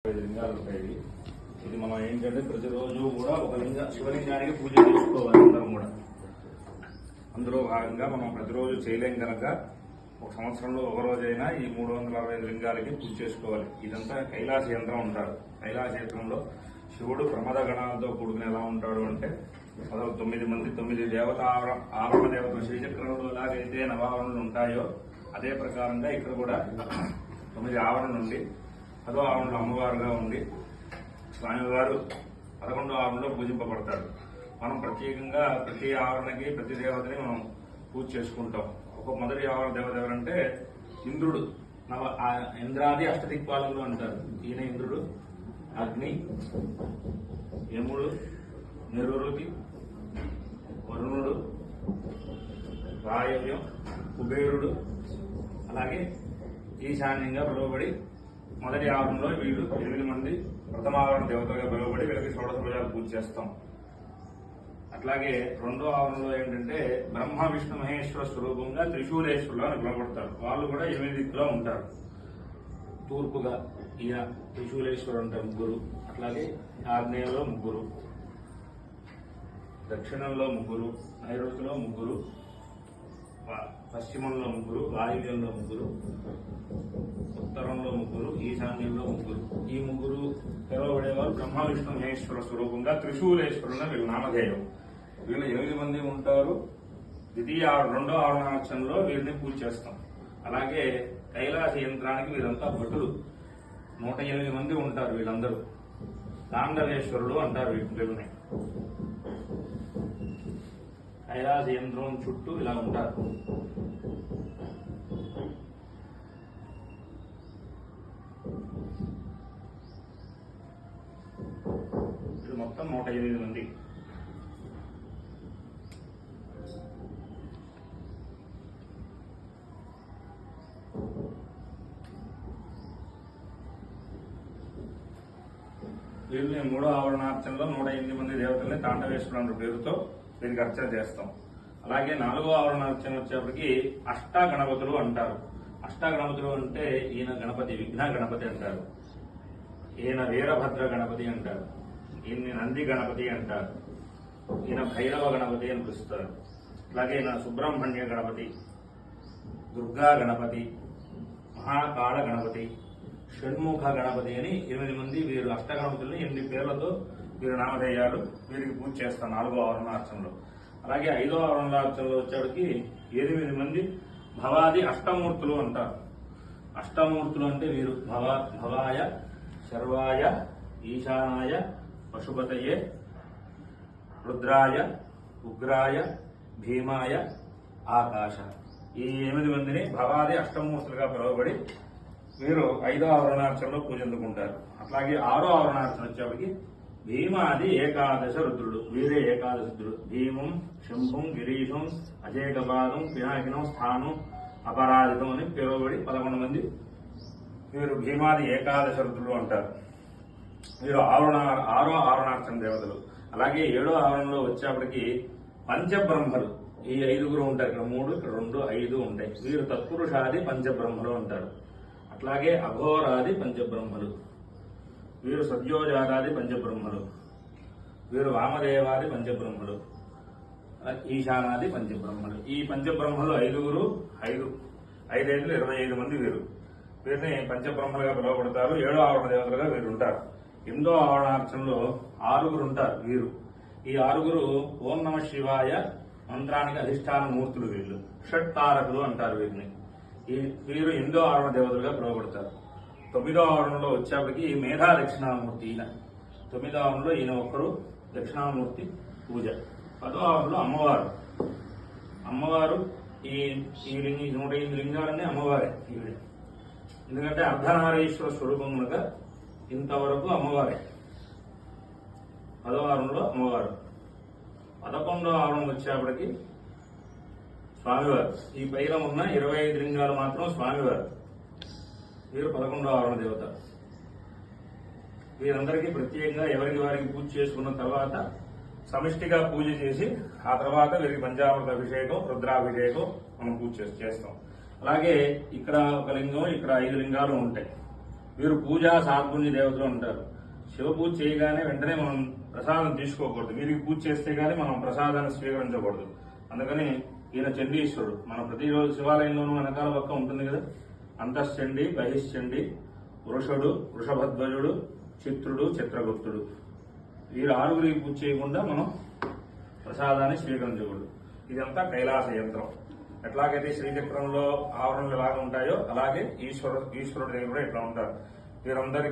5 లింగాలు ఉంటాయి. ఇది మనం ఏంటంటే ప్రతిరోజు కూడా ఒక శివలింగానికి పూజ చేసుకోవాలి అందరం కూడా. అందులో భాగంగా మనం ప్రతిరోజు చేయలేం కనుక ఒక సంవత్సరంలో ఒక రోజైనా ఈ 365 లింగాలకి పూజ చేసుకోవాలి. ఇదంతా కైలాస యంత్రం ఉంటారు. కైలాస యంత్రంలో శివుడు ప్రమద గణాలతో కూడుకుని ఎలా ఉంటాడు అంటే 9 మంది 9 దేవత ఆవరణ దేవతలు శ్రీచక్రంలో ఎలాగైతే నవావరణలు ఉంటాయో అదే ప్రకారంగా ఇక్కడ కూడా 9 ఆవరణలు నుండి 10వ ఆవరణలో అమ్మవారుగా ఉండి స్వామివారు 11వ ఆవరణలో పూజింపబడతాడు. మనం ప్రత్యేకంగా ప్రతి ఆవరణకి ప్రతి దేవతని మనం పూజ చేసుకుంటాం. ఒక మొదటి ఆవరణ దేవత ఎవరంటే ఇంద్రుడు. ఇంద్రాది అష్టదిక్పాలకులు అంటారు. ఈయన ఇంద్రుడు, అగ్ని, యముడు, నిరుతి, వరుణుడు, వాయవ్యం, కుబేరుడు, అలాగే ఈశాన్యంగా పిలువబడి మొదటి ఆవరణలో వీళ్ళు 8 మంది ప్రథమ ఆవరణ దేవతలుగా పిలువబడి వీళ్ళకి షోడశ పూజలు పూజ చేస్తాం. అట్లాగే 2వ ఆవరణలో ఏంటంటే బ్రహ్మ విష్ణు మహేశ్వర స్వరూపంగా త్రిశూలేశ్వరులు అని పిలువబడతారు. వాళ్ళు కూడా 8 దిక్కులో ఉంటారు. తూర్పుగా ఈయన త్రిశూలేశ్వరుడు అంటే 3, అట్లాగే ఆగ్నేయంలో 3, దక్షిణంలో 3, నైరుతిలో 3, పశ్చిమంలో 3, వాయువ్యంలో 3, ఉత్తరంలో 3, ఈశాన్యంలో 3. ఈ 3 పిలువబడేవారు బ్రహ్మ విష్ణు మహేశ్వర స్వరూపంగా త్రిశూలేశ్వరుల వీళ్ళ నామధేయం. వీళ్ళు 8 మంది ఉంటారు. 2వ ఆవరణాక్షంలో వీరిని పూజ చేస్తాం. అలాగే కైలాస యంత్రానికి వీరంతా భటులు 108 మంది ఉంటారు. వీళ్ళందరూ తాండవేశ్వరుడు అంటారు వీళ్ళని. కైలాస యంత్రం చుట్టూ ఇలా ఉంటారు. ఇది మొత్తం 108 మంది. వీళ్ళని 3వ ఆవరణార్చనలో 108 మంది దేవతల్ని తాండవేశ్వరుడు పేరుతో దీనికి అర్చన చేస్తాం. అలాగే 4వ ఆవరణార్చన వచ్చేప్పటికి అష్టాగణపతులు అంటారు. అష్టాగణపతులు అంటే ఈయన గణపతి విఘ్న గణపతి అంటారు, ఈయన వీరభద్ర గణపతి అంటారు, ఈయన్ని నంది గణపతి అంటారు, ఈయన భైరవ గణపతి అని పిలుస్తారు. అలాగే ఈయన సుబ్రహ్మణ్య గణపతి, దుర్గా గణపతి, మహాకాళ గణపతి, షణ్ముఖ గణపతి అని 8 మంది వీరు అష్టగణపతుల్ని 8 పేర్లతో వీరు నామధేయాలు. వీరికి పూజ చేస్తాం 4వ ఆవరణార్చనలో. అలాగే 5వ ఆవరణార్చనలో వచ్చేటికి 8 మంది భవాది అష్టమూర్తులు అంటారు. అష్టమూర్తులు అంటే వీరు భవాయ, శర్వాయ, ఈశానాయ, పశుపతయే, రుద్రాయ, ఉగ్రాయ, భీమాయ, ఆకాశ. ఈ 8 మందిని భవాది అష్టమూర్తులుగా పిలువబడి వీరు 5వ ఆవరణార్చనలో పూజ అందుకుంటారు. అట్లాగే 6వ ఆవరణార్చన వచ్చేప్పటికి భీమాది ఏకాదశ రుద్రుడు. వీరే ఏకాదశ రుద్రుడు. భీమం, శంభుం, గిరీశం, అజేకపాదం, పినాకినం, స్థానం, అపరాజితం అని పిలువబడి 11 మంది వీరు భీమాది ఏకాదశ రుద్రుడు అంటారు. వీరు 6వ ఆవరణార్చన దేవతలు. అలాగే 7వ ఆవరణలో వచ్చేప్పటికి పంచబ్రహ్మలు. ఈ 5 ఉంటారు. ఇక్కడ 3, ఇక్కడ 2, 5 ఉంటాయి. వీరు తత్పురుషాది పంచబ్రహ్మలు అంటారు. అట్లాగే అఘోరాది పంచబ్రహ్మలు, వీరు సద్యోజాతాది పంచబ్రహ్మలు, వీరు వామదేవాది పంచబ్రహ్మలు, ఈశానాది పంచబ్రహ్మలు. ఈ పంచబ్రహ్మలు 5, 5, 25 మంది వీరు. వీరిని పంచబ్రహ్మలుగా పిలువబడతారు. 7వ ఆవరణ దేవతలుగా వీరు ఉంటారు. 8వ ఆవరణార్చనలో 6 ఉంటారు వీరు. ఈ 6 ఓం నమ శివాయ మంత్రానికి అధిష్టాన మూర్తులు. వీళ్ళు షట్తారకులు అంటారు వీరిని. వీరు 8వ ఆవరణ దేవతలుగా పిలువబడతారు. 9వ ఆవరణలో వచ్చేప్పటికి మేధా దక్షిణామూర్తి. ఈయన 9వ ఆవరణలో ఈయన ఒక్కరు దక్షిణామూర్తి పూజ. 10వ ఆవరణలో అమ్మవారు ఈ 108 లింగాలన్నీ అమ్మవారే ఈవిడ. ఎందుకంటే అర్ధనారీశ్వర స్వరూపములుగా ఇంతవరకు అమ్మవారే. 10వ ఆవరణలో అమ్మవారు. 11వ ఆవరణం వచ్చేప్పటికి స్వామివారు. ఈ పైన ఉన్న 25 లింగాలు మాత్రం స్వామివారు. వీరు 11వ ఆవరణ దేవత. వీరందరికీ ప్రత్యేకంగా ఎవరికి వారికి పూజ చేసుకున్న తర్వాత సమిష్టిగా పూజ చేసి ఆ తర్వాత వీరికి పంచామృత అభిషేకం, రుద్రాభిషేకం మనం పూజ చేస్తాం. అలాగే ఇక్కడ ఒక లింగం, ఇక్కడ 5 లింగాలు ఉంటాయి. వీరు పూజా సాత్పుణ్య దేవతలు అంటారు. శివ పూజ చేయగానే వెంటనే మనం ప్రసాదం తీసుకోకూడదు. వీరికి పూజ చేస్తే గానీ మనం ప్రసాదాన్ని స్వీకరించకూడదు. అందుకని ఈయన చండీశ్వరుడు. మన ప్రతిరోజు శివాలయంలోనూ వెనకాల పక్క ఉంటుంది కదా, అంతశ్చండి, బహిశ్చండి, వృషుడు, వృషభధ్వజుడు, చిత్రుడు, చిత్రగుప్తుడు. వీరు ఆరుగురికి పూజ చేయకుండా మనం ప్రసాదాన్ని స్వీకరించకూడదు. ఇదంతా కైలాస యంత్రం. ఎట్లాగైతే శ్రీచక్రంలో ఆవరణలు ఎలాగ ఉంటాయో అలాగే ఈశ్వరుడి దగ్గర కూడా ఇట్లా ఉంటారు. వీరందరికీ